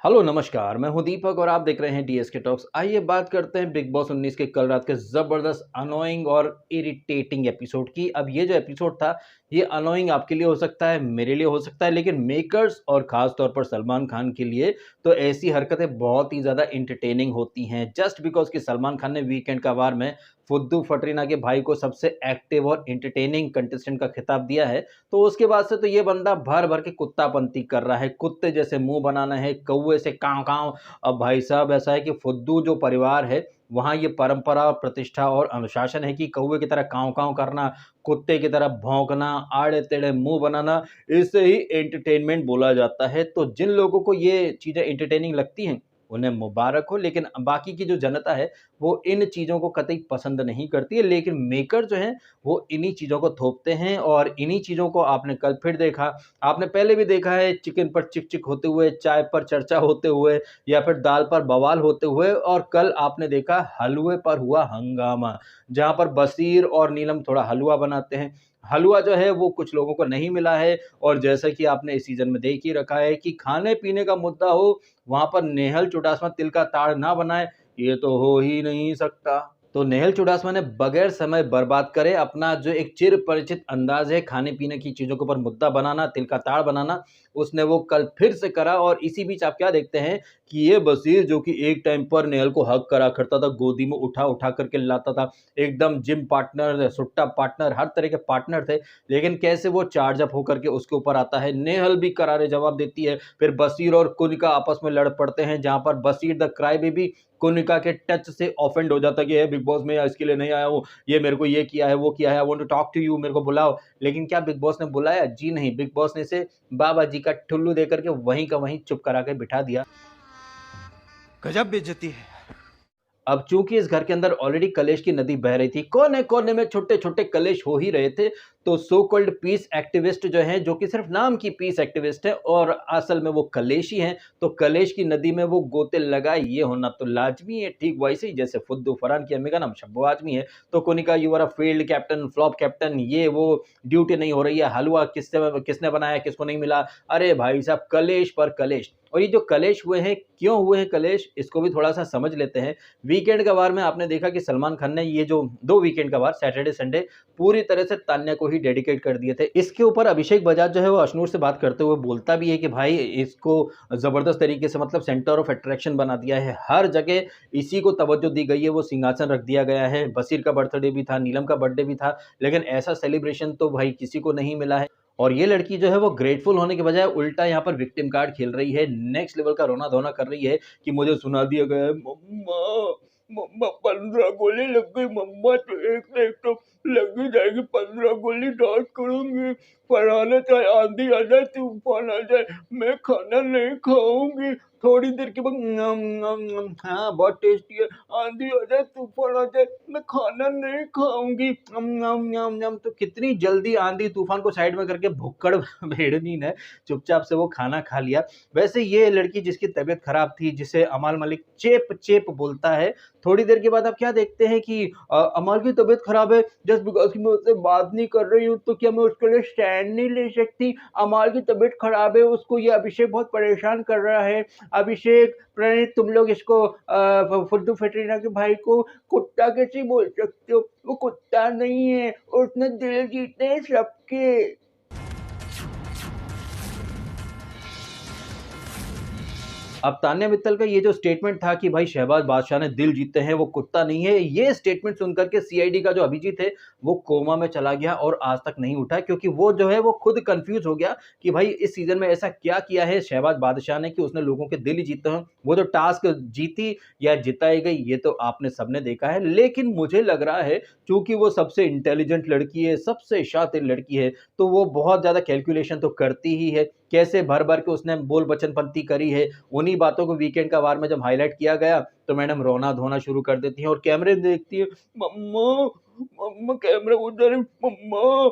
Hello नमस्कार, मैं हूं दीपक और आप देख रहे हैं डीएसके टॉक्स। आइए बात करते हैं बिग बॉस 19 के कल रात के ज़बरदस्त अनोइंग और इरिटेटिंग एपिसोड की। अब ये जो एपिसोड था, ये अनोइंग आपके लिए हो सकता है, मेरे लिए हो सकता है, लेकिन मेकर्स और ख़ास तौर पर सलमान खान के लिए तो ऐसी हरकतें बहुत ही ज़्यादा एंटरटेनिंग होती हैं। जस्ट बिकॉज़ कि सलमान खान ने वीकेंड का वार में फुद्दू फटरीना के भाई को सबसे एक्टिव और एंटरटेनिंग कंटेस्टेंट का खिताब दिया है, तो उसके बाद से तो ये बंदा भर-भर के कुत्तापंती कर रहा है। कुत्ते जैसे मुँह बनाना है, कौवे से काँव-काँव। अब भाई साहब ऐसा है कि फुद्दू जो परिवार है, वहाँ ये परंपरा और प्रतिष्ठा और अनुशासन है कि कौवे की तरह काँव-काँव करना, कुत्ते की तरह भौंकना, आड़े-टेढ़े मुँह बनाना, इसे ही एंटरटेनमेंट बोला जाता है। तो जिन लोगों को ये चीज़ें एंटरटेनिंग लगती हैं, उन्हें मुबारक हो, लेकिन बाकी की जो जनता है, वो इन चीज़ों को कतई पसंद नहीं करती है। लेकिन मेकर जो हैं, वो इन्हीं चीज़ों को थोपते हैं और इन्हीं चीज़ों को आपने कल फिर देखा। आपने पहले भी देखा है चिकन पर चिक-चिक होते हुए, चाय पर चर्चा होते हुए या फिर दाल पर बवाल होते हुए, और कल आपने देखा हलवे पर हुआ हंगामा, जहाँ पर बशीर और नीलम थोड़ा हलवा बनाते हैं। हलवा जो है वो कुछ लोगों को नहीं मिला है, और जैसा कि आपने इस सीज़न में देख ही रखा है कि खाने-पीने का मुद्दा हो, वहाँ पर नेहल चुडासमा तिल का ताड़ ना बनाए, ये तो हो ही नहीं सकता। तो नेहल चुडासमा ने बगैर समय बर्बाद करे अपना जो एक चिर परिचित अंदाज़ है खाने-पीने की चीज़ों के ऊपर मुद्दा बनाना, तिल का ताड़ बनाना, उसने वो कल फिर से करा। और इसी बीच आप क्या देखते हैं कि ये बशीर जो कि एक टाइम पर नेहल को हग करा करता था, गोदी में उठा-उठा करके लाता था, एकदम जिम पार्टनर, सुट्टा पार्टनर, हर तरह के पार्टनर थे, लेकिन कैसे वो चार्ज अप होकर के उसके ऊपर आता है। नेहल भी करारे जवाब देती है, फिर बशीर और कुनिका आपस में लड़ पड़ते हैं, जहाँ पर Bashir the cry baby Kunika के टच से ऑफेंड हो जाता है कि बिग बॉस में इसके लिए नहीं आया हूँ, ये मेरे को ये किया है, वो किया है, I want to talk to you, मेरे को बुलाओ। लेकिन क्या बिग बॉस ने बुलाया? जी नहीं, बिग बॉस ने इसे बाबा जी का ठुल्लू देकर के वहीं का वहीं चुप करा के बिठा दिया। गजब बेइज्जती है। अब चूंकि इस घर के अंदर ऑलरेडी कलेश की नदी बह रही थी, कोने कोने में छोटे छोटे कलेश हो ही रहे थे, तो सो कॉल्ड पीस एक्टिविस्ट जो हैं, जो कि सिर्फ नाम की पीस एक्टिविस्ट हैं और असल में वो कलेशी हैं, तो कलेश की नदी में वो गोते लगाए, ये होना तो लाजमी है। ठीक वैसे ही जैसे फुद्दू फरहान की अम्मी का नाम शब्बो आजमी है, तो Konika you are a field captain, flop captain, ये वो ड्यूटी नहीं हो रही है, हलवा किसने बनाया, किसको नहीं मिला। अरे भाई साहब, कलेश पर कलेश। और ये जो कलेश हुए हैं, क्यों हुए हैं कलेश, इसको भी थोड़ा सा समझ लेते हैं। वीकेंड का वार में आपने देखा कि सलमान खान ने ये जो 2 वीकेंड का वार सैटरडे संडे पूरी तरह से तान्या को ही डेडिकेट कर दिए थे। इसके ऊपर अभिषेक बजाज जो है वो अशनूर से बात करते हुए बोलता भी है कि भाई इसको ज़बरदस्त तरीके से मतलब सेंटर ऑफ अट्रैक्शन बना दिया है। हर जगह इसी को तवज्जो दी गई है, वो सिंहासन रख दिया गया है। बशीर का बर्थडे भी था, नीलम का बर्थडे भी था, लेकिन ऐसा सेलिब्रेशन तो भाई किसी को नहीं मिला है। और ये लड़की जो है वो ग्रेटफुल होने के बजाय उल्टा यहाँ पर विक्टिम कार्ड खेल रही है, नेक्स्ट लेवल का रोना-धोना कर रही है कि मुझे सुना दिया गया है, मम्मा, मम्मा 15 गोली लग गई मम्मा, तो एक से एक तो लग ही जाएगी, 15 गोली डांस करूंगी, फरहाना चाहे आंधी आ जाए, तूफान आ जाए, मैं खाना नहीं खाऊंगी। थोड़ी देर के बाद हाँ बहुत टेस्टी है, आंधी आ जाए, तूफान आ जाए, मैं खाना नहीं खाऊंगी। तो कितनी जल्दी आंधी तूफान को साइड में करके भुक्कड़ भेड़नी ने चुपचाप से वो खाना खा लिया। वैसे ये लड़की जिसकी तबीयत खराब थी, जिसे अमाल मलिक चेप चेप बोलता है, थोड़ी देर के बाद आप क्या देखते हैं कि अमाल की तबीयत खराब है, जस्ट बिकॉज कि मैं उससे बात नहीं कर रही हूँ तो क्या मैं उसके लिए स्टैंड नहीं ले सकती? अमाल की तबीयत खराब है, उसको ये अभिषेक बहुत परेशान कर रहा है। अभिषेक, प्रणीत, तुम लोग इसको फुद्दू फटीना के भाई को कुत्ता कैसे बोल सकते हो? वो कुत्ता नहीं है, उसने दिल जीते हैं सबके। अब तान्या मित्तल का ये जो स्टेटमेंट था कि भाई शहबाज बादशाह ने दिल जीते हैं, वो कुत्ता नहीं है, ये स्टेटमेंट सुनकर के सीआईडी का जो अभिजीत है, वो कोमा में चला गया और आज तक नहीं उठा, क्योंकि वो जो है वो खुद कंफ्यूज हो गया कि भाई इस सीजन में ऐसा क्या किया है शहबाज बादशाह ने कि उसने लोगों के दिल ही जीते हैं। वो जो टास्क जीती या जिताई गई, ये तो आपने सबने देखा है, लेकिन मुझे लग रहा है चूंकि वो सबसे इंटेलिजेंट लड़की है, सबसे शातिर लड़की है, तो वो बहुत ज्यादा कैलकुलेशन तो करती ही है। कैसे भर भर के उसने बोल बचनपंती करी है, उन्हीं बातों को वीकेंड का वार में जब हाईलाइट किया गया, तो मैडम रोना धोना शुरू कर देती हैं और कैमरे में देखती है, मम्मा मम्मा कैमरा उधर है, मम्मा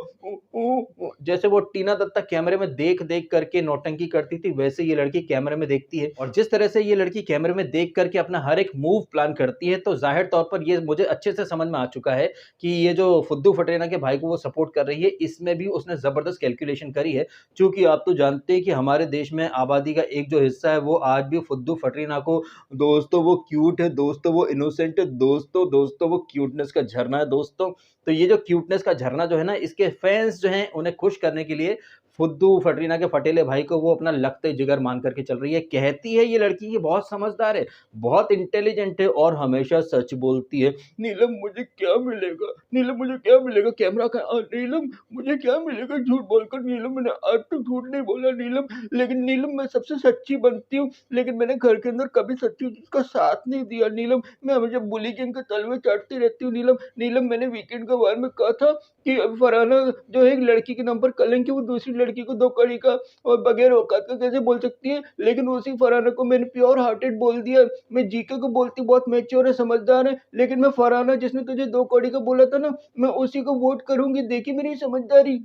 जैसे वो टीना दत्ता कैमरे में देख देख करके नौटंकी करती थी, वैसे ये लड़की कैमरे में देखती है। और जिस तरह से ये लड़की कैमरे में देख करके अपना हर एक मूव प्लान करती है, तो जाहिर तौर पर ये मुझे अच्छे से समझ में आ चुका है कि ये जो फुद्दू फटेना के भाई को वो सपोर्ट कर रही है, इसमें भी उसने जबरदस्त कैलकुलेशन करी है। क्योंकि आप तो जानते हैं कि हमारे देश में आबादी का एक जो हिस्सा है वो आज भी फुद्दू फटरीना को दोस्तों वो क्यूट है, दोस्तों वो इनोसेंट है, दोस्तों वो क्यूटनेस का झरना है दोस्तों। तो ये जो क्यूटनेस का झरना जो है ना, इसके फैंस जो हैं उन्हें खुश करने के लिए फुद्दू फटरीना के फटेले भाई को वो अपना लगते जिगर मान करके चल रही है। कहती है ये लड़की, ये बहुत समझदार है, बहुत इंटेलिजेंट है और हमेशा सच बोलती है। नीलम मुझे क्या मिलेगा, नीलम मुझे क्या मिलेगा, कैमरा का नीलम मुझे क्या मिलेगा झूठ बोलकर, नीलम मैंने आज तक झूठ नहीं बोला नीलम, लेकिन नीलम मैं सबसे सच्ची बनती हूँ, लेकिन मैंने घर के अंदर कभी सच्ची चीज का साथ नहीं दिया नीलम, मैं हमेशा बुली गैंग के तलवे चढ़ती रहती हूँ नीलम। नीलम मैंने वीकेंड के बारे में कहा था कि फरहाना जो है एक लड़की के नाम पर कलंक है, वो दूसरी लड़की को दो कड़ी का और बगैर औकात का कैसे बोल सकती है, लेकिन उसी फरहाना को मैंने प्योर हार्टेड बोल दिया। मैं जीके को बोलती बहुत मैच्योर है, समझदार है, लेकिन मैं फरहाना जिसने तुझे दो कड़ी का बोला था ना, मैं उसी को वोट करूंगी, देखी मेरी समझदारी।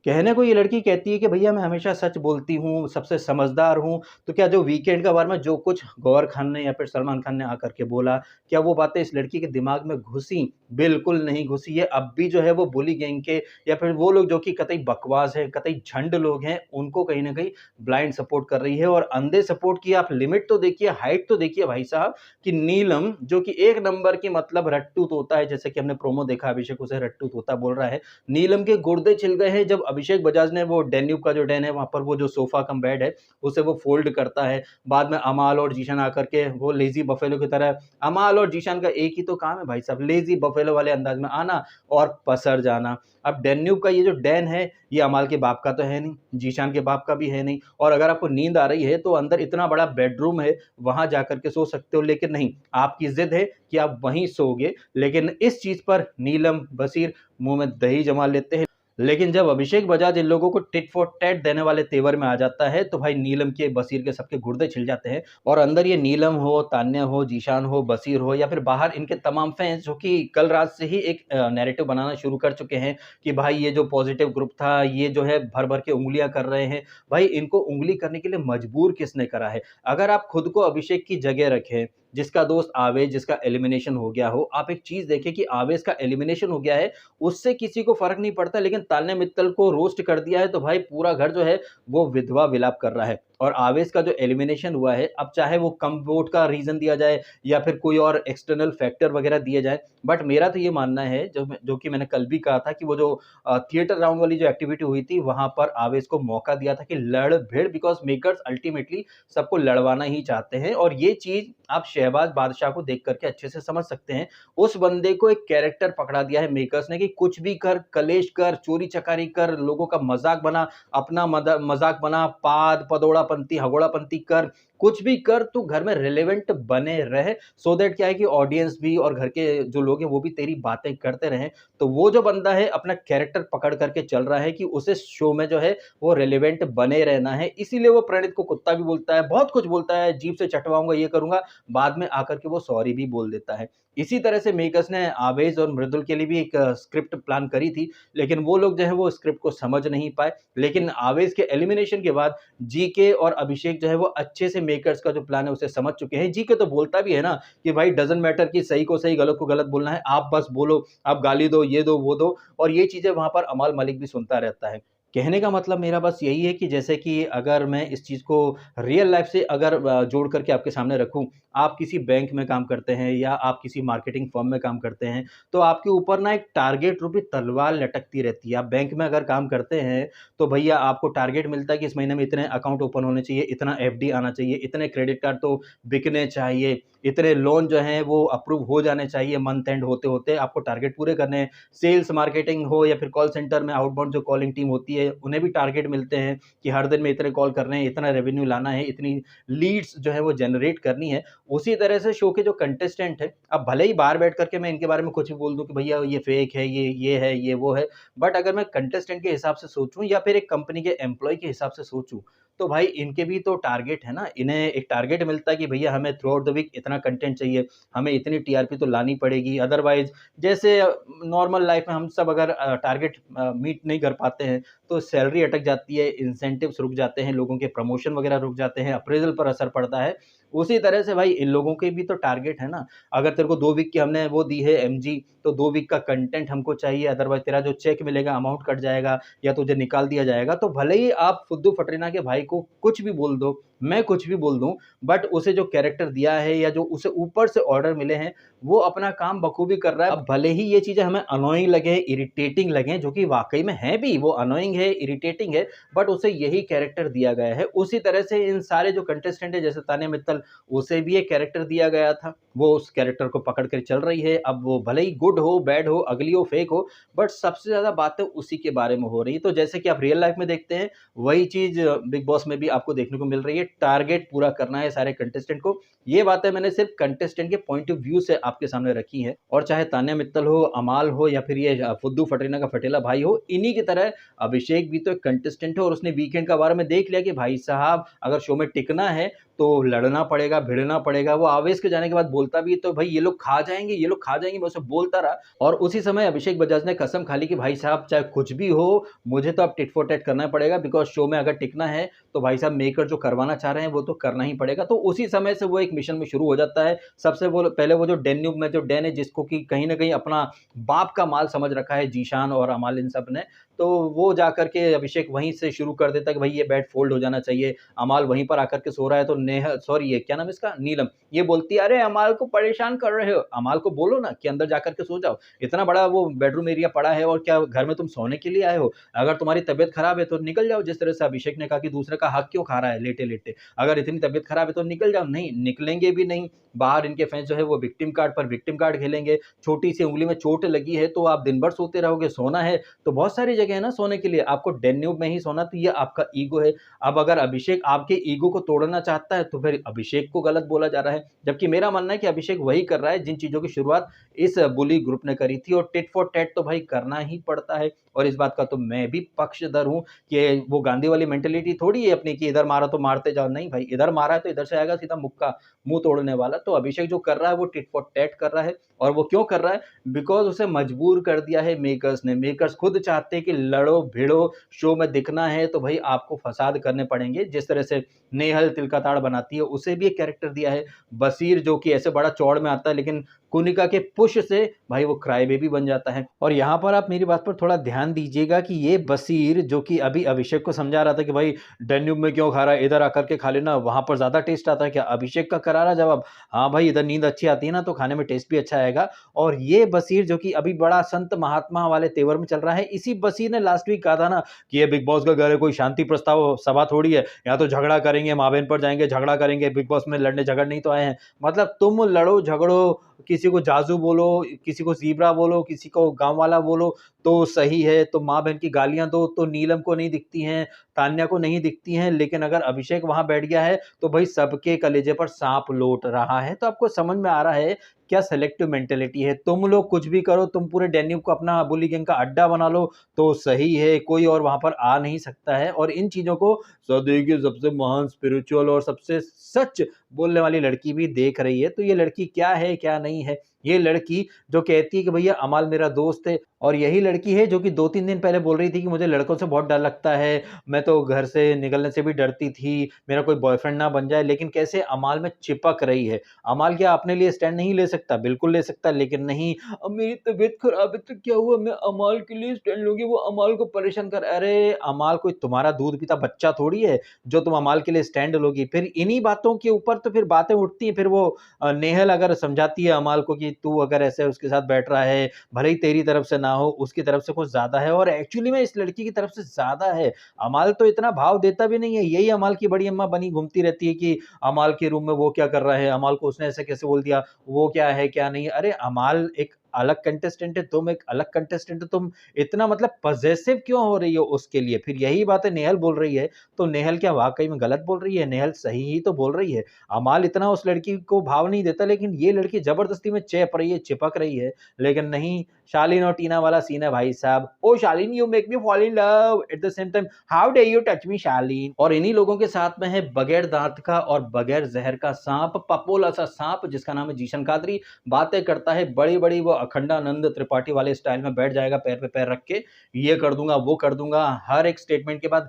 कहने को ये लड़की कहती है कि भैया मैं हमेशा सच बोलती हूँ, सबसे समझदार हूँ, तो क्या जो वीकेंड का बारे में जो कुछ गौहर खान ने या फिर सलमान खान ने आकर के बोला, क्या वो बातें इस लड़की के दिमाग में घुसी? बिल्कुल नहीं घुसी है। अब भी जो है वो बुली गैंग के या फिर वो लोग जो कि कतई बकवास हैं, कतई झंड लोग हैं, उनको कहीं न कहीं ब्लाइंड सपोर्ट कर रही है। और अंधे सपोर्ट की आप लिमिट तो देखिए, हाइट तो देखिए भाई साहब, कि नीलम जो कि एक नंबर की मतलब रट्टू तोता है, जैसे कि हमने प्रोमो देखा, अभिषेक उसे रट्टू तोता बोल रहा है। नीलम के गुर्दे छिल गए हैं जब अभिषेक बजाज ने वो डेन्यूब का जो डेन है, वहाँ पर वो जो सोफा कम बेड है, उसे वो फोल्ड करता है। बाद में अमाल और जीशान आकर के वो लेज़ी बफेलो की तरह, अमाल और जीशान का एक ही तो काम है भाई साहब, लेज़ी बफेलो वाले अंदाज में आना और पसर जाना। अब डेन्यूब का ये जो डैन है, ये अमाल के बाप का तो है नहीं, जीशान के बाप का भी है नहीं, और अगर आपको नींद आ रही है तो अंदर इतना बड़ा बेडरूम है, वहां जाकर के सो सकते हो, लेकिन नहीं, आपकी जिद है कि आप वहीं सोओगे। लेकिन इस चीज पर नीलम बशीर मुंह में दही जमा लेते हैं। लेकिन जब अभिषेक बजाज इन लोगों को टिट फॉर टैट देने वाले तेवर में आ जाता है, तो भाई नीलम के, बशीर के सबके गुर्दे छिल जाते हैं। और अंदर ये नीलम हो, तान्या हो, जीशान हो, बशीर हो, या फिर बाहर इनके तमाम फैंस जो कि कल रात से ही एक नैरेटिव बनाना शुरू कर चुके हैं कि भाई ये जो पॉजिटिव ग्रुप था, ये जो है भर भर के उंगलियां कर रहे हैं। भाई इनको उंगली करने के लिए मजबूर किसने करा है? अगर आप खुद को अभिषेक की जगह रखें, जिसका दोस्त आवेश, जिसका एलिमिनेशन हो गया हो, आप एक चीज देखें कि आवेश का एलिमिनेशन हो गया है, उससे किसी को फर्क नहीं पड़ता, लेकिन तान्या मित्तल को रोस्ट कर दिया है तो भाई पूरा घर जो है वो विधवा विलाप कर रहा है। और आवेश का जो एलिमिनेशन हुआ है, अब चाहे वो कम वोट का रीजन दिया जाए या फिर कोई और एक्सटर्नल फैक्टर वगैरह दिए जाए, बट मेरा तो ये मानना है, जो कि मैंने कल भी कहा था, कि वो जो थिएटर राउंड वाली जो एक्टिविटी हुई थी, वहां पर आवेश को मौका दिया था कि लड़ भिड़, बिकॉज मेकर्स अल्टीमेटली सबको लड़वाना ही चाहते हैं। और ये चीज आप शहबाज बादशाह को देख करके अच्छे से समझ सकते हैं। उस बंदे को एक कैरेक्टर पकड़ा दिया है मेकर्स ने कि कुछ भी कर, कलेश कर, चोरी चकारी कर, लोगों का मजाक बना, अपना मजाक बना, पदोड़ापंती हगोड़ापंती कर, कुछ भी कर, तू घर में रिलेवेंट बने रहे, सो दैट क्या है कि ऑडियंस भी और घर के जो लोग हैं वो भी तेरी बातें करते रहें। तो वो जो बंदा है अपना कैरेक्टर पकड़ करके चल रहा है कि उसे शो में जो है वो रिलेवेंट बने रहना है, इसीलिए वो प्रणीत को कुत्ता भी बोलता है, बहुत कुछ बोलता है, जीभ से चटवाऊंगा, ये करूंगा, बाद में आकर के वो सॉरी भी बोल देता है। इसी तरह से मेकर्स ने आवेश और मृदुल के लिए भी एक स्क्रिप्ट प्लान करी थी, लेकिन वो लोग जो है वो स्क्रिप्ट को समझ नहीं पाए। लेकिन आवेश के एलिमिनेशन के बाद जीके और अभिषेक जो है वो अच्छे से मेकर्स का जो प्लान है उसे समझ चुके हैं। जीके तो बोलता भी है ना कि भाई डजंट मैटर कि सही को सही, गलत को गलत बोलना है, आप बस बोलो, आप गाली दो, ये दो, वो दो, और ये चीजें वहां पर अमाल मलिक भी सुनता रहता है। कहने का मतलब मेरा बस यही है कि जैसे कि अगर मैं इस चीज़ को रियल लाइफ से अगर जोड़ करके आपके सामने रखूं, आप किसी बैंक में काम करते हैं या आप किसी मार्केटिंग फर्म में काम करते हैं, तो आपके ऊपर ना एक टारगेट रूपी तलवार लटकती रहती है। आप बैंक में अगर काम करते हैं तो भैया आपको टारगेट मिलता है कि इस महीने में इतने अकाउंट ओपन होने चाहिए, इतना एफडी आना चाहिए, इतने क्रेडिट कार्ड तो बिकने चाहिए, इतने लोन जो हैं वो अप्रूव हो जाने चाहिए, मंथ एंड होते होते आपको टारगेट पूरे करने हैं। सेल्स मार्केटिंग हो या फिर कॉल सेंटर में आउटबाउंड जो कॉलिंग टीम होती है, उन्हें भी टारगेट मिलते हैं कि हर दिन में इतने कॉल करने हैं, इतना रेवेन्यू लाना है, इतनी लीड्स जो है वो जनरेट करनी है। उसी तरह से शो के जो कंटेस्टेंट है, अब भले ही बाहर बैठ करके मैं इनके बारे में कुछ भी बोल दूं कि भैया ये फेक है, ये है, ये वो है, बट अगर मैं कंटेस्टेंट के हिसाब से सोचूं या फिर एक कंपनी के एम्प्लॉय के हिसाब से सोचूं, तो भाई इनके भी तो टारगेट है ना, इन्हें एक टारगेट मिलता है कि भैया हमें थ्रू आउट द वीक इतना कंटेंट चाहिए, हमें इतनी टीआरपी तो लानी पड़ेगी, अदरवाइज जैसे नॉर्मल लाइफ में हम सब अगर टारगेट मीट नहीं कर पाते हैं तो सैलरी अटक जाती है, इंसेंटिव्स रुक जाते हैं, लोगों के प्रमोशन वगैरह रुक जाते हैं, अप्रेजल पर असर पड़ता है। उसी तरह से भाई इन लोगों के भी तो टारगेट है ना, अगर तेरे को 2 वीक की हमने वो दी है एमजी, तो 2 वीक का कंटेंट हमको चाहिए, अदरवाइज तेरा जो चेक मिलेगा अमाउंट कट जाएगा या तुझे निकाल दिया जाएगा। तो भले ही आप फुद्दू फटरीना के भाई को कुछ भी बोल दो, मैं कुछ भी बोल दूं, बट उसे जो कैरेक्टर दिया है या जो उसे ऊपर से ऑर्डर मिले हैं वो अपना काम बखूबी कर रहा है। अब भले ही ये चीजें हमें अनोइंग लगे, इरिटेटिंग लगे, जो कि वाकई में है भी, वो अनोइंग है, इरिटेटिंग है, बट उसे यही कैरेक्टर दिया गया है। उसी तरह से इन सारे जो कंटेस्टेंट है जैसे तान्या मित्तल, उसे भी एक कैरेक्टर दिया गया था, वो उस कैरेक्टर को पकड़ कर चल रही है। अब वो भले ही गुड हो, बैड हो, अगली हो, फेक हो, बट सबसे ज्यादा बातें उसी के बारे में हो रही है। तो जैसे कि आप रियल लाइफ में देखते हैं वही चीज बिग बॉस में भी आपको देखने को मिल रही है, टारगेट पूरा करना है सारे कंटेस्टेंट को। ये बातें मैंने सिर्फ कंटेस्टेंट के पॉइंट ऑफ व्यू से आपके सामने रखी है, और चाहे तान्या मित्तल हो, अमाल हो, या फिर ये फुद्दू फटरीना का फटेला भाई हो, इन्हीं की तरह अभिषेक भी तो एक कंटेस्टेंट है, और उसने वीकेंड का बारे में देख लिया कि भाई साहब अगर शो में टिकना है तो लड़ना पड़ेगा, भिड़ना पड़ेगा। वो आवेश के जाने के बाद बोलता भी तो भाई ये लोग खा जाएंगे, ये लोग खा जाएंगे, मैं उसे बोलता रहा। और उसी समय अभिषेक बजाज ने कसम खा ली कि भाई साहब चाहे कुछ भी हो, मुझे तो अब टिट फॉर टैट करना पड़ेगा, बिकॉज शो में अगर टिकना है तो भाई साहब मेकर जो करवाना चाह रहे हैं वो तो करना ही पड़ेगा। तो उसी समय से वो एक मिशन में शुरू हो जाता है। सबसे वो पहले वो जो डेन्यूब में जो डैन है, जिसको कि कहीं ना कहीं अपना बाप का माल समझ रखा है जीशान और अमाल इन सब ने, तो वो जाकर के अभिषेक वहीं से शुरू कर देता है कि भाई ये बैट फोल्ड हो जाना चाहिए। अमाल वहीं पर आकर के सो रहा है तो नेहा, सॉरी ये क्या नाम है इसका, नीलम, ये बोलती है अरे अमाल को परेशान कर रहे हो, अमाल को बोलो ना कि अंदर जाकर के सो जाओ, इतना बड़ा वो बेडरूम एरिया पड़ा है, और क्या घर में तुम सोने के लिए आए हो? अगर तुम्हारी तबीयत खराब है तो निकल जाओ। जिस तरह से अभिषेक ने कहा कि दूसरे का हक क्यों खा रहा है लेटे लेटे, अगर इतनी तबीयत खराब है तो निकल जाओ। नहीं, निकलेंगे भी नहीं। बाहर इनके फैंस जो है वो विक्टिम कार्ड पर विक्टिम कार्ड खेलेंगे। छोटी सी उंगली में चोट लगी है तो आप दिन भर सोते रहोगे, सोना है तो बहुत सारी जगह है ना सोने के लिए, आपको डेन्यूब में ही सोना, तो ये आपका ईगो है। अब अगर अभिषेक आपके ईगो को तोड़ना चाहता है तो फिर अभिषेक को गलत बोला जा रहा है, जबकि मेरा मानना है कि अभिषेक वही कर रहा है जिन चीजों की शुरुआत इस बुली ग्रुप ने करी थी, और टिट फॉर टैट तो भाई करना ही पड़ता है। और इस बात का तो मैं भी पक्षधर हूं कि वो गांधी वाली मेंटेलिटी थोड़ी है अपनी कि इधर मारा तो मारते जाओ, नहीं भाई, इधर मारा है तो इधर से आएगा सीधा मुक्का, मुंह तोड़ने वाला। तो अभिषेक जो कर रहा है वो टिट फॉर टैट कर रहा है, और वो क्यों कर रहा है? बिकॉज उसे मजबूर कर दिया है मेकर्स ने। मेकर्स खुद चाहते हैं कि लड़ो भिड़ो, शो में दिखना है तो भाई आपको फसाद करने पड़ेंगे। जिस तरह से नेहल तिल का ताड़ बनाती है, उसे भी एक कैरेक्टर दिया है। बसीर जो कि ऐसे बड़ा चौड़ में आता है, लेकिन कुनिका के पुश से भाई वो क्राई बेबी बन जाता है। और यहाँ पर आप मेरी बात पर थोड़ा ध्यान दीजिएगा कि ये बसीर जो कि अभी अभिषेक को समझा रहा था कि भाई डेन्यूब में क्यों खा रहा है, इधर आकर के खा लेना, वहां पर ज्यादा टेस्ट आता है क्या? अभिषेक का करारा जवाब, हाँ भाई इधर नींद अच्छी आती है ना तो खाने में टेस्ट भी अच्छा आएगा। और ये बसीर जो कि अभी बड़ा संत महात्मा वाले तेवर में चल रहा है, इसी बसीर ने लास्ट वीक कहा था ना कि ये बिग बॉस का घर है, कोई शांति प्रस्ताव सभा थोड़ी है, यहाँ तो झगड़ा करेंगे, माँ बहन पर जाएंगे, झगड़ा करेंगे, बिग बॉस में लड़ने झगड़ नहीं तो आए हैं। मतलब तुम लड़ो झगड़ो, किसी को जाजू बोलो, किसी को जीब्रा बोलो, किसी को गांव वाला बोलो तो सही है, तो माँ बहन की गालियां दो तो नीलम को नहीं दिखती हैं, तान्या को नहीं दिखती हैं, लेकिन अगर अभिषेक वहां बैठ गया है तो भाई सबके कलेजे पर सांप लौट रहा है। तो आपको समझ में आ रहा है क्या सेलेक्टिव मेंटेलिटी है? तुम लोग कुछ भी करो, तुम पूरे डेन्यूब को अपना बुली गैंग का अड्डा बना लो तो सही है, कोई और वहां पर आ नहीं सकता है। और इन चीजों को सदी की सबसे महान स्पिरिचुअल और सबसे सच बोलने वाली लड़की भी देख रही है। तो ये लड़की क्या है क्या नहीं है? ये लड़की जो कहती है कि भैया अमाल मेरा दोस्त है, और यही लड़की है जो कि 2-3 दिन पहले बोल रही थी कि मुझे लड़कों से बहुत डर लगता है, मैं तो घर से निकलने से भी डरती थी, मेरा कोई बॉयफ्रेंड ना बन जाए। लेकिन कैसे अमाल में चिपक रही है। अमाल क्या अपने लिए स्टैंड नहीं ले सकता? बिल्कुल ले सकता, लेकिन नहीं, अब मेरी तबीयत खराब है तो क्या हुआ, मैं अमाल के लिए स्टैंड लूंगी, वो अमाल को परेशान कर। अरे अमाल कोई तुम्हारा दूध पीता बच्चा थोड़ी है जो तुम अमाल के लिए स्टैंड लोगी। फिर इन्हीं बातों के ऊपर तो फिर बातें उठती हैं। फिर वो नेहल अगर समझाती है अमाल को कि तू अगर ऐसे उसके साथ बैठ रहा है, भले ही तेरी तरफ से ना हो, उसकी तरफ से कुछ ज्यादा है, और एक्चुअली में इस लड़की की तरफ से ज्यादा है। अमाल तो इतना भाव देता भी नहीं है, यही अमाल की बड़ी अम्मा बनी घूमती रहती है कि अमाल के रूम में वो क्या कर रहा है, अमाल को उसने ऐसे कैसे बोल दिया, वो क्या है क्या नहीं। अरे अमाल एक अलग कंटेस्टेंट है, तुम एक अलग कंटेस्टेंट हो, तुम इतना मतलब पॉसेसिव क्यों हो रही हो उसके लिए? फिर यही बातें नेहल बोल रही है, तो नेहल क्या वाक़ई में गलत बोल रही है? नेहल सही ही तो बोल रही है। अमाल इतना उस लड़की को भाव नहीं देता, लेकिन ये लड़की ज़बरदस्ती में चेप रही है, चिपक रही है। लेकिन नहीं, शालीन और टीना वाला सीन है भाई साहब। Oh Shaleen you make me fall in love at the same time how dare you touch me Shaleen. और इन्हीं लोगों के साथ में है बगैर दांत का और बगैर जहर का सांप, पपोला सा सांप जिसका नाम है जीशन कादरी। बातें करता है बड़ी-बड़ी, वो अखंडानंद त्रिपाठी वाले स्टाइल में बैठ जाएगा पैर पे पैर रख के, ये कर दूँगा, वो कर दूँगा। हर एक स्टेटमेंट के बाद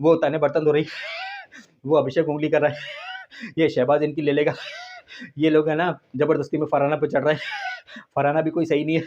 वो ताने बर्तन धो रही वो अभिषेक उँगली कर रहा है, ये शहबाज इनकी ले लेगा। ये लोग है ना ज़बरदस्ती में फरहाना पे चढ़ रहे हैं। फरहाना भी कोई सही नहीं है,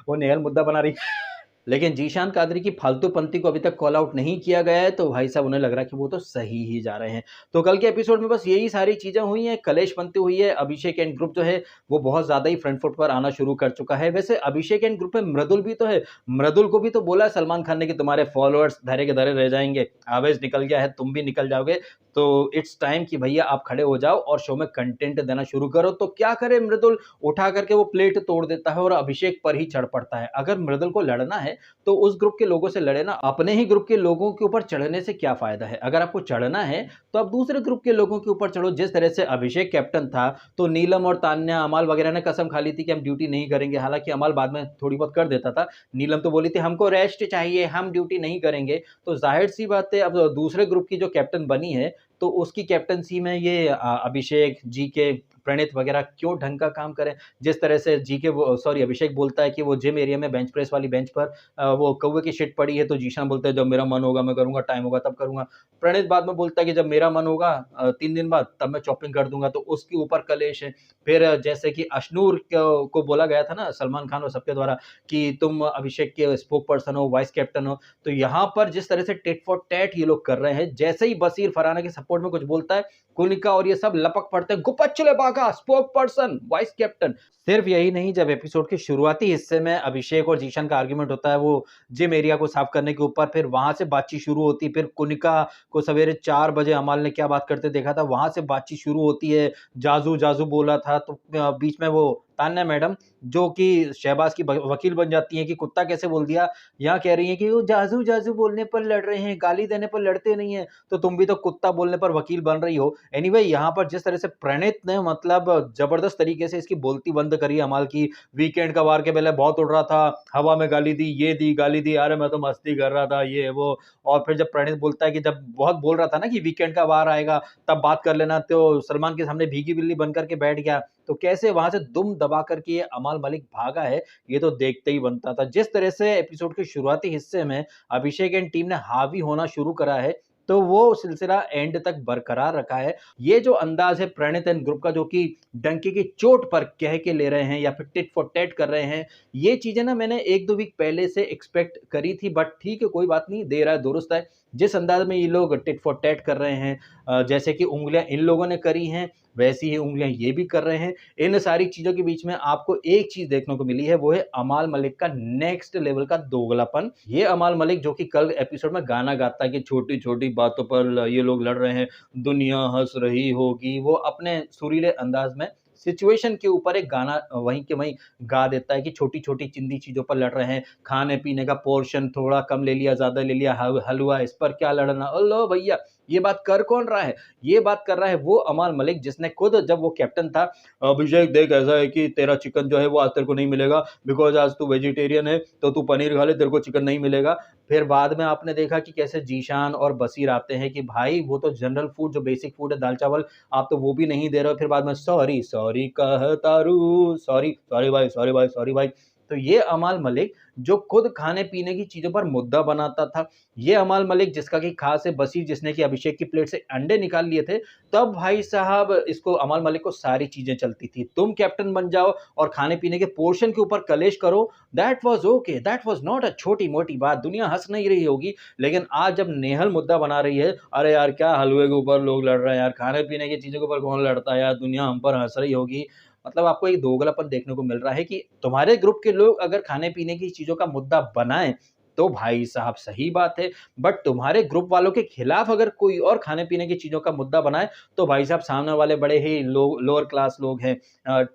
वो नेहल मुद्दा बना रही है। लेकिन जीशान कादरी की फालतूपंती को अभी तक कॉल आउट नहीं किया गया है, तो भाई साहब उन्हें लग रहा है कि वो तो सही ही जा रहे हैं। तो कल के एपिसोड में बस यही सारी चीज़ें हुई हैं, कलेशपंती हुई है, अभिषेक एंड ग्रुप जो है वो बहुत ज़्यादा ही फ्रंट फुट पर आना शुरू कर चुका है। वैसे अभिषेक एंड ग्रुप में मृदुल भी तो है, मृदुल को भी तो बोला है सलमान खान ने कि तुम्हारे फॉलोअर्स धरे के धरे रह जाएँगे, आवेश निकल गया है, तुम भी निकल जाओगे, तो इट्स टाइम कि भैया आप खड़े हो जाओ और शो में कंटेंट देना शुरू करो। तो क्या करे मृदुल, उठा करके वो प्लेट तोड़ देता है और अभिषेक पर ही चढ़ पड़ता है। अगर मृदुल को लड़ना है तो उस ग्रुप के लोगों से लड़े ना, अपने ही ग्रुप के लोगों के ऊपर चढ़ने से क्या फायदा है? अगर आपको चढ़ना है तो आप दूसरे ग्रुप के लोगों के ऊपर चढ़ो। जिस तरह से अभिषेक कैप्टन था तो नीलम और तान्या, अमाल वगैरह ने कसम खा ली थी कि हम ड्यूटी नहीं करेंगे। हालांकि अमाल बाद में थोड़ी बहुत कर देता था, नीलम तो बोली थी हमको रेस्ट चाहिए, हम ड्यूटी नहीं करेंगे। तो जाहिर सी बात है अब दूसरे ग्रुप की जो कैप्टन बनी है तो उसकी कैप्टनसी में ये अभिषेक, जीके, प्रणीत वगैरह क्यों ढंग का काम करें। जिस तरह से जीके वो सॉरी अभिषेक बोलता है कि वो जिम एरिया में बेंच प्रेस वाली बेंच पर वो कौवे की शिट पड़ी है, तो जीशान बोलता है जब मेरा मन होगा मैं करूँगा, टाइम होगा तब करूँगा। प्रणीत बाद में बोलता है कि जब मेरा मन होगा 3 दिन बाद तब मैं चॉपिंग कर दूँगा, तो उसके ऊपर कलेश है। फिर जैसे कि अशनूर को बोला गया था ना सलमान खान और सबके द्वारा कि तुम अभिषेक के स्पोक पर्सन हो, वाइस कैप्टन हो, तो यहाँ पर जिस तरह से टिट फॉर टैट ये लोग कर रहे हैं, जैसे ही बसीर फरहाना के सपोर्ट में कुछ बोलता है, कुनिका और ये सब लपक पड़ते हैं, गुपच्चले बागा, स्पोक पर्सन, वाइस कैप्टन। सिर्फ यही नहीं, जब एपिसोड के शुरुआती हिस्से में अभिषेक और जीशन का आर्गुमेंट होता है वो जिम एरिया को साफ करने के ऊपर, फिर वहां से बातचीत शुरू होती है। फिर कुनिका को सवेरे 4 बजे अमाल ने क्या बात करते देखा था, वहां से बातचीत शुरू होती है। जाजू जाजू बोला था, तो बीच में वो तान्या मैडम जो कि शहबाज की वकील बन जाती हैं कि कुत्ता कैसे बोल दिया। यहाँ कह रही हैं कि वो जाजू जाजू बोलने पर लड़ रहे हैं, गाली देने पर लड़ते नहीं है, तो तुम भी तो कुत्ता बोलने पर वकील बन रही हो। एनीवे यहाँ पर जिस तरह से प्रणीत ने मतलब जबरदस्त तरीके से इसकी बोलती बंद करी अमाल की। वीकेंड का वार के पहले बहुत उड़ रहा था, हवा में गाली दी, ये दी, गाली दी, अरे मैं तो मस्ती कर रहा था, ये वो। और फिर जब प्रणीत बोलता है कि जब बहुत बोल रहा था ना कि वीकेंड का वार आएगा तब बात कर लेना, तो सलमान के सामने भीगी बिल्ली बन करके बैठ गया। तो कैसे वहां से दुम दबा करके ये अमाल मलिक भागा है, ये तो देखते ही बनता था। जिस तरह से एपिसोड के शुरुआती हिस्से में अभिषेक एंड टीम ने हावी होना शुरू करा है, तो वो सिलसिला एंड तक बरकरार रखा है। ये जो अंदाज है प्रणीत एंड ग्रुप का, जो कि डंकी की चोट पर कह के ले रहे हैं या फिर टिट फॉर टैट कर रहे हैं, ये चीजें ना मैंने 1-2 वीक पहले से एक्सपेक्ट करी थी, बट ठीक है कोई बात नहीं, दे रहा है दुरुस्त है। जिस अंदाज में ये लोग टिट फॉर टैट कर रहे हैं, जैसे कि उंगलियां इन लोगों ने करी हैं वैसी ही उंगलियां ये भी कर रहे हैं। इन सारी चीज़ों के बीच में आपको एक चीज़ देखने को मिली है, वो है अमाल मलिक का नेक्स्ट लेवल का दोगलापन। ये अमाल मलिक जो कि कल एपिसोड में गाना गाता है कि छोटी-छोटी बातों पर ये लोग लड़ रहे हैं, दुनिया हँस रही होगी, वो अपने सुरीले अंदाज में सिचुएशन के ऊपर एक गाना वहीं के वहीं गा देता है कि छोटी-छोटी चिंदी चीज़ों पर लड़ रहे हैं, खाने-पीने का पोर्शन थोड़ा कम ले लिया, ज़्यादा ले लिया, हलवा इस पर क्या लड़ना? ओ लो भैया, ये बात कर कौन रहा है? ये बात कर रहा है वो अमाल मलिक जिसने खुद जब वो कैप्टन था, अभिषेक देख ऐसा है कि तेरा चिकन जो है वो आज तेरे को नहीं मिलेगा, बिकॉज़ आज तू वेजिटेरियन है तो तू पनीर खा ले, तेरे को चिकन नहीं मिलेगा। फिर बाद में आपने देखा कि कैसे जीशान और बसीर आते हैं कि भाई वो तो जनरल फूड जो बेसिक फूड है दाल-चावल, आप तो वो भी नहीं दे रहे हो। फिर बाद में सॉरी, सॉरी कहतारू, सॉरी, सॉरी भाई, सॉरी भाई, सॉरी भाई। तो ये अमाल मलिक जो खुद खाने-पीने की चीज़ों पर मुद्दा बनाता था, ये अमाल मलिक जिसका कि ख़ास है बसीर जिसने कि अभिषेक की प्लेट से अंडे निकाल लिए थे, तब भाई साहब इसको अमाल मलिक को सारी चीज़ें चलती थी। तुम कैप्टन बन जाओ और खाने-पीने के पोर्शन के ऊपर कलेश करो, that was okay, that was not a छोटी-मोटी बात, दुनिया हँस नहीं रही होगी। लेकिन आज जब नेहल मुद्दा बना रही है, अरे यार क्या हलवे के ऊपर लोग लड़ रहे हैं यार, खाने-पीने की चीज़ों के ऊपर कौन लड़ता है यार, दुनिया हम पर हँस रही होगी। मतलब आपको एक दोगलापन देखने को मिल रहा है कि तुम्हारे ग्रुप के लोग अगर खाने-पीने की चीज़ों का मुद्दा बनाएँ, तो भाई साहब सही बात है, बट तुम्हारे ग्रुप वालों के खिलाफ अगर कोई और खाने-पीने की चीज़ों का मुद्दा बनाए, तो भाई साहब सामने वाले बड़े ही लोअर क्लास लोग हैं,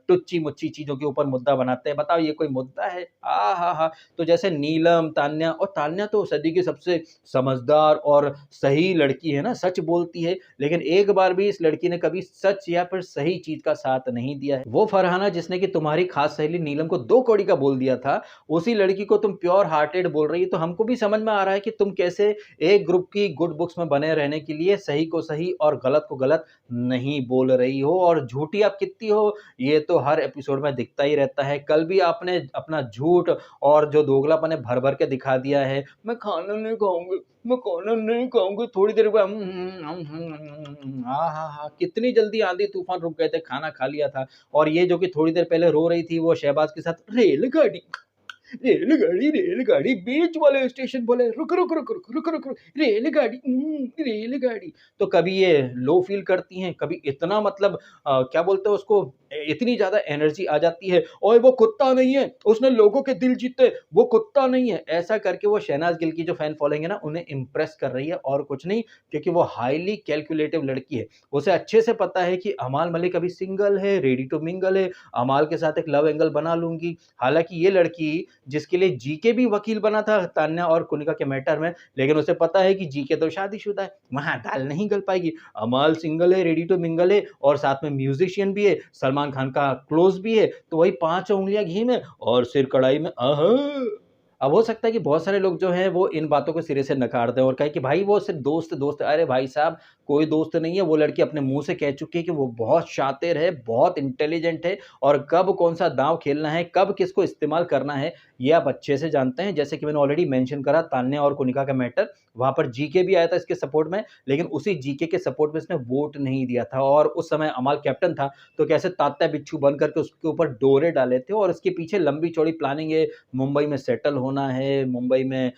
टुच्ची-मुच्ची चीज़ों के ऊपर मुद्दा बनाते हैं। बताओ ये कोई मुद्दा है? आहाहा! तो जैसे नीलम, तान्या, और तान्या तो सदी की सबसे समझदार और सही लड़की है ना, सच बोलती है, लेकिन एक बार भी इस लड़की ने कभी सच या फिर सही चीज़ का साथ नहीं दिया है। वो फरहाना जिसने कि तुम्हारी खास सहेली नीलम को 2 कौड़ी का बोल दिया था, उसी लड़की को तुम प्योर हार्टेड बोल रही है, तो हमको भी समझ में आ रहा है कि तुम कैसे एक ग्रुप की गुड बुक्स में बने रहने के लिए सही को सही और गलत को गलत नहीं बोल रही हो, और झूठी आप कितनी हो, ये तो हर एपिसोड में दिखता ही रहता है। कल भी आपने अपना झूठ और जो दोगलापन है भर-भर के दिखा दिया है। मैं खाना नहीं खाऊँगी, मैं खाना नहीं खाऊँगी, थोड़ी देर बाद आहाहा! कितनी जल्दी आंधी-तूफान रुक गए थे, खाना खा लिया था। और ये जो कि थोड़ी देर पहले रो रही थी वो शहबाज के साथ, रेलगाड़ी, रेलगाड़ी, रेलगाड़ी, बीच वाले स्टेशन बोले रुक, रुक, रुक, रुक, रुक, रुक, रुक, रेलगाड़ी, रेलगाड़ी। तो कभी ये लो फ़ील करती हैं, कभी इतना मतलब क्या बोलते हैं उसको, इतनी ज़्यादा एनर्जी आ जाती है, ओए वो कुत्ता नहीं है, उसने लोगों के दिल जीते, वो कुत्ता नहीं है। ऐसा करके वो शहनाज़ गिल की जो फैन फॉलोइंग है ना, उन्हें इम्प्रेस कर रही है और कुछ नहीं, क्योंकि वो हाइली कैलकुलेटिव लड़की है। उसे अच्छे से पता है कि अमाल मलिक अभी सिंगल है, रेडी टू मिंगल है, अमाल के साथ एक लव एंगल बना लूँगी। हालाँकि ये लड़की जिसके लिए जीके भी वकील बना था तान्या और कुनिका के मैटर में, लेकिन उसे पता है कि जीके तो शादीशुदा है, वहाँ दाल नहीं गल पाएगी। अमाल सिंगल है, रेडी टू मिंगल है और साथ में म्यूजिशियन भी है, सलमान खान का क्लोज़ भी है, तो वही 5 उँगलियाँ घी में और सिर कढ़ाई में। अब हो सकता है कि बहुत सारे लोग जो हैं वो इन बातों को सिरे से नकार दें और कहें कि भाई वो सिर्फ़ दोस्त है। अरे भाई साहब, कोई दोस्त नहीं है, वो लड़की अपने मुँह से कह चुकी है कि वो बहुत शातिर है, बहुत इंटेलिजेंट है, और कब कौन-सा दाँव खेलना है, कब किसको इस्तेमाल करना है, ये आप अच्छे से जानते हैं। जैसे कि मैंने ऑलरेडी मेंशन करा तान्या और कुनिका का मैटर, वहाँ पर जीके भी आया था इसके सपोर्ट में, लेकिन उसी जीके के सपोर्ट में इसने वोट नहीं दिया था, और उस समय अमाल कैप्टन था, तो कैसे तात्या बिच्छू बन करके उसके ऊपर डोरे डाले थे, और इसके पीछे लंबी-चौड़ी प्लानिंग है, मुंबई में सेटल होना है, मुंबई में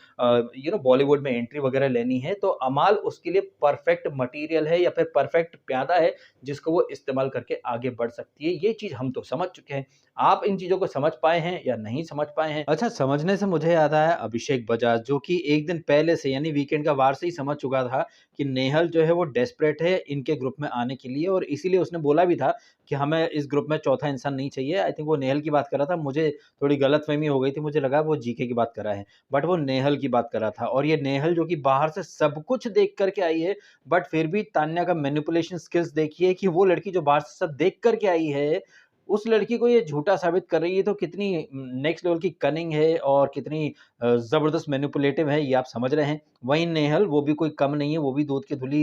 बॉलीवुड में एंट्री वगैरह लेनी है, तो अमाल उसके लिए परफेक्ट मटीरियल है या फिर परफेक्ट प्यादा है, जिसको वो इस्तेमाल करके आगे बढ़ सकती है। ये चीज़ हम तो समझ चुके हैं। आप इन चीज़ों को समझ पाए हैं या नहीं समझ पाए हैं? अच्छा, समझने से मुझे याद आया अभिषेक बजाज, जो कि एक दिन पहले से यानी वीकेंड का वार से ही समझ चुका था कि नेहल जो है वो डेस्परेट है इनके ग्रुप में आने के लिए, और इसीलिए उसने बोला भी था कि हमें इस ग्रुप में चौथा इंसान नहीं चाहिए। आई थिंक वो नेहल की बात कर रहा था, मुझे थोड़ी गलतफ़हमी हो गई थी, मुझे लगा वो जीके की बात कर रहा है, बट वो नेहल की बात कर रहा था। और ये नेहल जो कि बाहर से सब कुछ देख कर के आई है, बट फिर भी तान्या का मैनिपुलेशन स्किल्स देखिए कि वो लड़की जो बाहर से सब देख कर के आई है, उस लड़की को ये झूठा साबित कर रही है, तो कितनी नेक्स्ट लेवल की कनिंग है और कितनी ज़बरदस्त मैनिपुलेटिव है, ये आप समझ रहे हैं। वहीं नेहल वो भी कोई कम नहीं है, वो भी दूध की धुली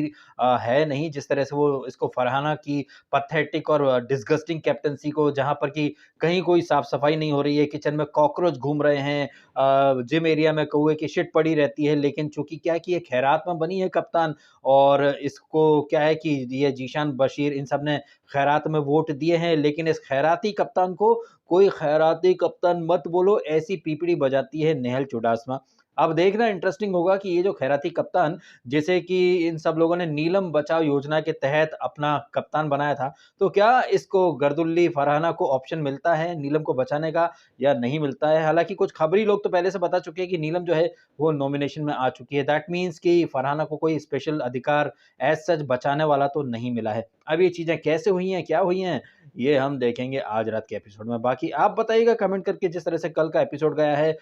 है नहीं, जिस तरह से वो इसको फरहाना की पैथेटिक और डिस्गस्टिंग कैप्टेंसी को, जहाँ पर कि कहीं कोई साफ-सफाई नहीं हो रही है, किचन में कॉकरोच घूम रहे हैं, जिम एरिया में कौवे की शिट पड़ी रहती है, लेकिन चूँकि क्या है कि ये खैरात में बनी है कप्तान, और इसको क्या है कि ये ज़ीशान, बशीर इन सब ने खैरात में वोट दिए हैं, लेकिन इस खैराती कप्तान को कोई खैराती कप्तान मत बोलो, ऐसी पीपड़ी बजाती है नेहल चुडासमा। अब देखना इंटरेस्टिंग होगा कि ये जो खैराती कप्तान, जिसे कि इन सब लोगों ने नीलम बचाओ योजना के तहत अपना कप्तान बनाया था, तो क्या इसको गर्दुल्ली फरहाना को ऑप्शन मिलता है नीलम को बचाने का या नहीं मिलता है? हालाँकि कुछ खबरी लोग तो पहले से बता चुके हैं कि नीलम जो है वो नॉमिनेशन में आ चुकी है। दैट मीन्स कि फरहाना को कोई स्पेशल अधिकार एज़ सच बचाने वाला तो नहीं मिला है। अब ये चीज़ें कैसे हुई हैं, क्या हुई हैं, ये हम देखेंगे आज रात के एपिसोड में। बाकी आप बताइएगा कमेंट करके, जिस तरह से कल का एपिसोड गया है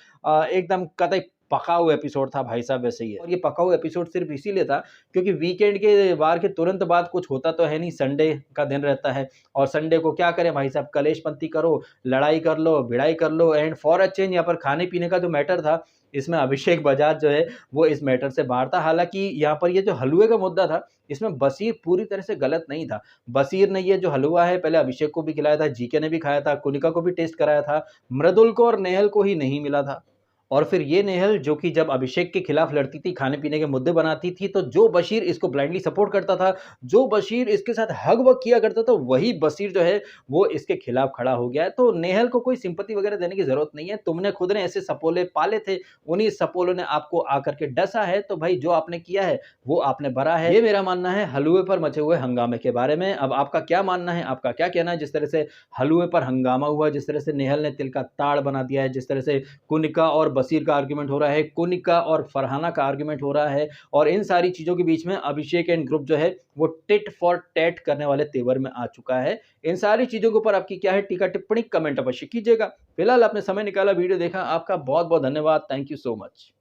एकदम कतई पका हुआ एपिसोड था भाई साहब, वैसे ही है। और ये पका हुआ एपिसोड सिर्फ़ इसीलिए था क्योंकि वीकेंड के वार के तुरंत बाद कुछ होता तो है नहीं, संडे का दिन रहता है, और संडे को क्या करें भाई साहब, कलेशपंती करो, लड़ाई कर लो, भिड़ाई कर लो, एंड फॉर अ चेंज यहाँ पर खाने-पीने का जो मैटर था, इसमें अभिषेक बजाज जो है वो इस मैटर से बाहर था। हालाँकि यहाँ पर ये जो हलवे का मुद्दा था, इसमें बशीर पूरी तरह से गलत नहीं था। बशीर ने ये जो हलवा है पहले अभिषेक को भी खिलाया था, जीके ने भी खाया था, कुनिका को भी टेस्ट कराया था, मृदुल को और नेहल को ही नहीं मिला था। और फिर ये नेहल जो कि जब अभिषेक के खिलाफ लड़ती थी, खाने-पीने के मुद्दे बनाती थी, तो जो बशीर इसको ब्लाइंडली सपोर्ट करता था, जो बशीर इसके साथ हग-वग किया करता था, वही बशीर जो है वो इसके खिलाफ खड़ा हो गया है। तो नेहल को कोई सिंपैथी वगैरह देने की ज़रूरत नहीं है। तुमने खुद ने ऐसे सपोले पाले थे, उन्हीं सपोलों ने आपको आकर के डसा है, तो भाई जो आपने किया है, वो आपने भरा है। ये मेरा मानना है हलवे पर मचे हुए हंगामे के बारे में। अब आपका क्या मानना है? आपका क्या कहना है? जिस तरह से हलवे पर हंगामा हुआ, जिस तरह से नेहल ने तिल का ताड़ बना दिया है, जिस तरह से कुनिका और बसीर का आर्ग्यूमेंट हो रहा है, कोनिका और फरहाना का आर्ग्यूमेंट हो रहा है, और इन सारी चीज़ों के बीच में अभिषेक एंड ग्रुप जो है वो टिट फॉर टैट करने वाले तेवर में आ चुका है। इन सारी चीज़ों के ऊपर आपकी क्या है टीका टिप्पणी कमेंट अवश्य कीजिएगा। फिलहाल आपने समय निकाला, वीडियो देखा, आपका बहुत बहुत धन्यवाद। Thank you so much.